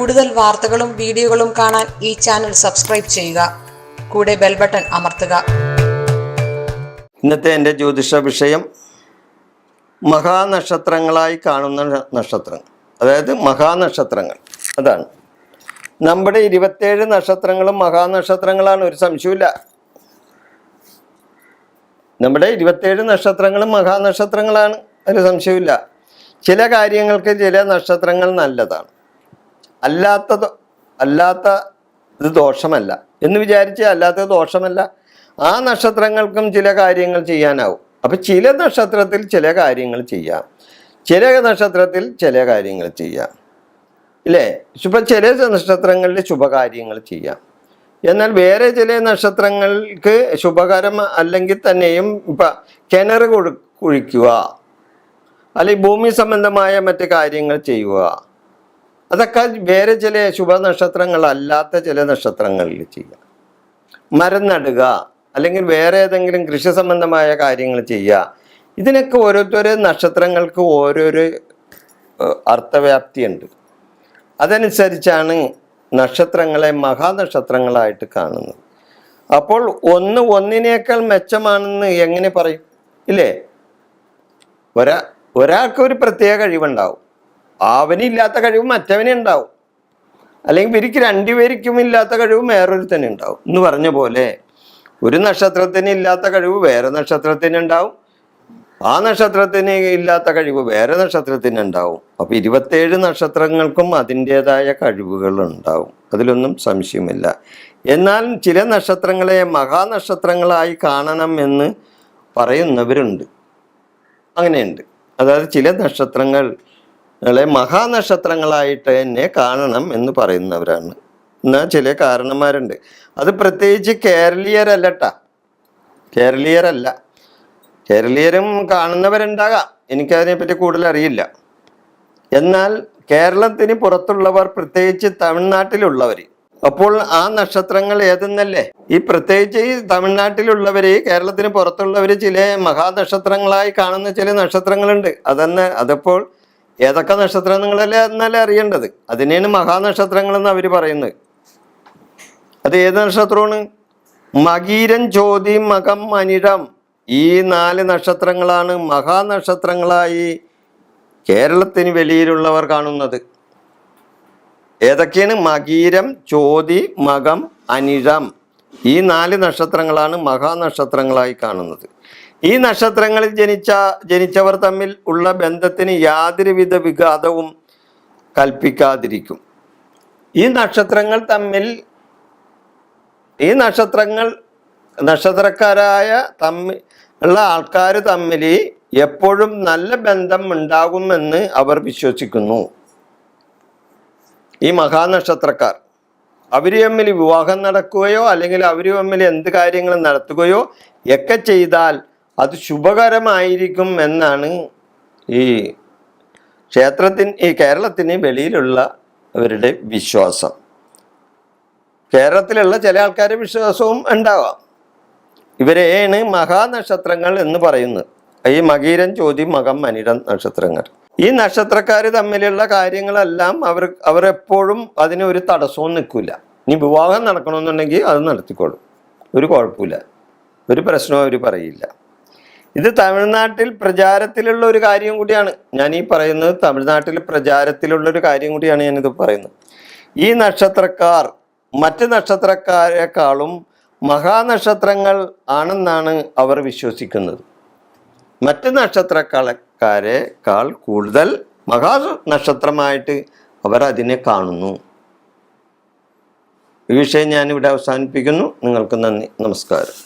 കൂടുതൽ വാർത്തകളും വീഡിയോകളും കാണാൻ ഈ ചാനൽ സബ്സ്ക്രൈബ് ചെയ്യുക. കൂടെ ബെൽ ബട്ടൺ അമർത്തുക. ഇന്നത്തെ എൻ്റെ ജ്യോതിഷ വിഷയം മഹാനക്ഷത്രങ്ങളായി കാണുന്ന നക്ഷത്രങ്ങൾ, അതായത് മഹാനക്ഷത്രങ്ങൾ. അതാണ് നമ്മുടെ 27 നക്ഷത്രങ്ങളും മഹാനക്ഷത്രങ്ങളാണ്, ഒരു സംശയമില്ല. നമ്മുടെ 27 നക്ഷത്രങ്ങളും മഹാനക്ഷത്രങ്ങളാണ്, ഒരു സംശയമില്ല. ചില കാര്യങ്ങൾക്ക് ചില നക്ഷത്രങ്ങൾ നല്ലതാണ്, അല്ലാത്ത ഇത് ദോഷമല്ല എന്ന് വിചാരിച്ച് അല്ലാത്തത് ദോഷമല്ല. ആ നക്ഷത്രങ്ങൾക്കും ചില കാര്യങ്ങൾ ചെയ്യാനാവും. അപ്പം ചില നക്ഷത്രത്തിൽ ചില കാര്യങ്ങൾ ചെയ്യാം, ചില നക്ഷത്രത്തിൽ ചില കാര്യങ്ങൾ ചെയ്യാം, ഇല്ലേ? ഇപ്പം ചില നക്ഷത്രങ്ങളിൽ ശുഭകാര്യങ്ങൾ ചെയ്യാം. എന്നാൽ വേറെ ചില നക്ഷത്രങ്ങൾക്ക് ശുഭകരം അല്ലെങ്കിൽ തന്നെയും ഇപ്പം കിണർ കുഴിക്കുക, അല്ലെങ്കിൽ ഭൂമി സംബന്ധമായ മറ്റ് കാര്യങ്ങൾ ചെയ്യുക, അതൊക്കെ വേറെ ചില ശുഭനക്ഷത്രങ്ങളല്ലാത്ത ചില നക്ഷത്രങ്ങളിൽ ചെയ്യാം. മരം നടുക, അല്ലെങ്കിൽ വേറെ ഏതെങ്കിലും കൃഷി സംബന്ധമായ കാര്യങ്ങൾ ചെയ്യുക. ഇതിനൊക്കെ ഓരോരുത്തരോ നക്ഷത്രങ്ങൾക്ക് ഓരോരോ അർത്ഥവ്യാപ്തിയുണ്ട്. അതനുസരിച്ചാണ് നക്ഷത്രങ്ങളെ മഹാനക്ഷത്രങ്ങളായിട്ട് കാണുന്നത്. അപ്പോൾ ഒന്നിനേക്കാൾ മെച്ചമാണെന്ന് എങ്ങനെ പറയും, ഇല്ലേ? ഒരാൾക്ക് ഒരു പ്രത്യേക കഴിവുണ്ടാവും, അവനില്ലാത്ത കഴിവ് മറ്റവനുണ്ടാവും, അല്ലെങ്കിൽ ഇവർക്ക് രണ്ടുപേർക്കും ഇല്ലാത്ത കഴിവ് വേറൊരുത്തന്നെ ഉണ്ടാവും എന്ന് പറഞ്ഞ പോലെ ഒരു നക്ഷത്രത്തിന് ഇല്ലാത്ത കഴിവ് വേറെ നക്ഷത്രത്തിനുണ്ടാവും, ആ നക്ഷത്രത്തിന് ഇല്ലാത്ത കഴിവ് വേറെ നക്ഷത്രത്തിനുണ്ടാവും. അപ്പം 27 നക്ഷത്രങ്ങൾക്കും അതിൻ്റെതായ കഴിവുകൾ ഉണ്ടാവും, അതിലൊന്നും സംശയമില്ല. എന്നാൽ ചില നക്ഷത്രങ്ങളെ മഹാനക്ഷത്രങ്ങളായി കാണണം എന്ന് പറയുന്നവരുണ്ട്, അങ്ങനെയുണ്ട്. അതായത് ചില നക്ഷത്രങ്ങളെ മഹാനക്ഷത്രങ്ങളായിട്ട് തന്നെ കാണണം എന്ന് പറയുന്നവരാണ്. എന്നാൽ ചില കാരണന്മാരുണ്ട്. അത് പ്രത്യേകിച്ച് കേരളീയരും കാണുന്നവരുണ്ടാകാം, എനിക്കതിനെപ്പറ്റി കൂടുതൽ അറിയില്ല. എന്നാൽ കേരളത്തിന് പുറത്തുള്ളവർ, പ്രത്യേകിച്ച് തമിഴ്നാട്ടിലുള്ളവർ, അപ്പോൾ ആ നക്ഷത്രങ്ങൾ ഏതെന്നല്ലേ? ഈ പ്രത്യേകിച്ച് ഈ തമിഴ്നാട്ടിലുള്ളവർ, കേരളത്തിന് പുറത്തുള്ളവർ ചില മഹാനക്ഷത്രങ്ങളായി കാണുന്ന ചില നക്ഷത്രങ്ങളുണ്ട്. അതപ്പോൾ ഏതൊക്കെ നക്ഷത്രങ്ങളല്ലേ എന്നല്ലേ അറിയേണ്ടത്. അതിനെയാണ് മഹാനക്ഷത്രങ്ങളെന്ന് അവർ പറയുന്നത്. അത് ഏത് നക്ഷത്രമാണ്? മകീരം, ചോതി, മകം, അനിഴം, ഈ 4 നക്ഷത്രങ്ങളാണ് മഹാനക്ഷത്രങ്ങളായി കേരളത്തിന് വെളിയിലുള്ളവർ കാണുന്നത്. ഏതൊക്കെയാണ്? മകീരം, ചോതി, മകം, അനിഴം, ഈ 4 നക്ഷത്രങ്ങളാണ് മഹാനക്ഷത്രങ്ങളായി കാണുന്നത്. ഈ നക്ഷത്രങ്ങളിൽ ജനിച്ചവർ തമ്മിൽ ഉള്ള ബന്ധത്തിന് യാതൊരുവിധ വിഘാതവും കൽപ്പിക്കാതിരിക്കും. ഈ നക്ഷത്രക്കാരായ ഉള്ള ആൾക്കാർ തമ്മിൽ എപ്പോഴും നല്ല ബന്ധം ഉണ്ടാകുമെന്ന് അവർ വിശ്വസിക്കുന്നു. ഈ മഹാനക്ഷത്രക്കാർ അവർ തമ്മിൽ വിവാഹം നടക്കുകയോ അല്ലെങ്കിൽ അവർ തമ്മിൽ എന്ത് കാര്യങ്ങൾ നടത്തുകയോ ഒക്കെ ചെയ്താൽ അത് ശുഭകരമായിരിക്കും എന്നാണ് ഈ കേരളത്തിന് വെളിയിലുള്ളവരുടെ വിശ്വാസം. കേരളത്തിലുള്ള ചില ആൾക്കാരുടെ വിശ്വാസവും ഉണ്ടാവാം. ഇവരെയാണ് മഹാനക്ഷത്രങ്ങൾ എന്ന് പറയുന്നത്. ഈ മകീരം, ചോതി, മകം, അനിഴം നക്ഷത്രങ്ങൾ. ഈ നക്ഷത്രക്കാർ തമ്മിലുള്ള കാര്യങ്ങളെല്ലാം അവർ എപ്പോഴും അതിനൊരു തടസ്സവും നിൽക്കില്ല. ഇനി വിവാഹം നടക്കണമെന്നുണ്ടെങ്കിൽ അത് നടത്തിക്കോളും, ഒരു കുഴപ്പമില്ല, ഒരു പ്രശ്നവും അവർ പറയില്ല. ഇത് തമിഴ്നാട്ടിൽ പ്രചാരത്തിലുള്ള ഒരു കാര്യം കൂടിയാണ് ഞാൻ ഈ പറയുന്നത്. തമിഴ്നാട്ടിൽ പ്രചാരത്തിലുള്ളൊരു കാര്യം കൂടിയാണ് ഞാനിത് പറയുന്നത്. ഈ നക്ഷത്രക്കാർ മറ്റ് നക്ഷത്രക്കാരെക്കാളും മഹാനക്ഷത്രങ്ങൾ ആണെന്നാണ് അവർ വിശ്വസിക്കുന്നത്. മറ്റ് നക്ഷത്രക്കാരെക്കാൾ കൂടുതൽ മഹാനക്ഷത്രമായിട്ട് അവർ അതിനെ കാണുന്നു. ഈ വിഷയം ഞാനിവിടെ അവസാനിപ്പിക്കുന്നു. നിങ്ങൾക്ക് നന്ദി, നമസ്കാരം.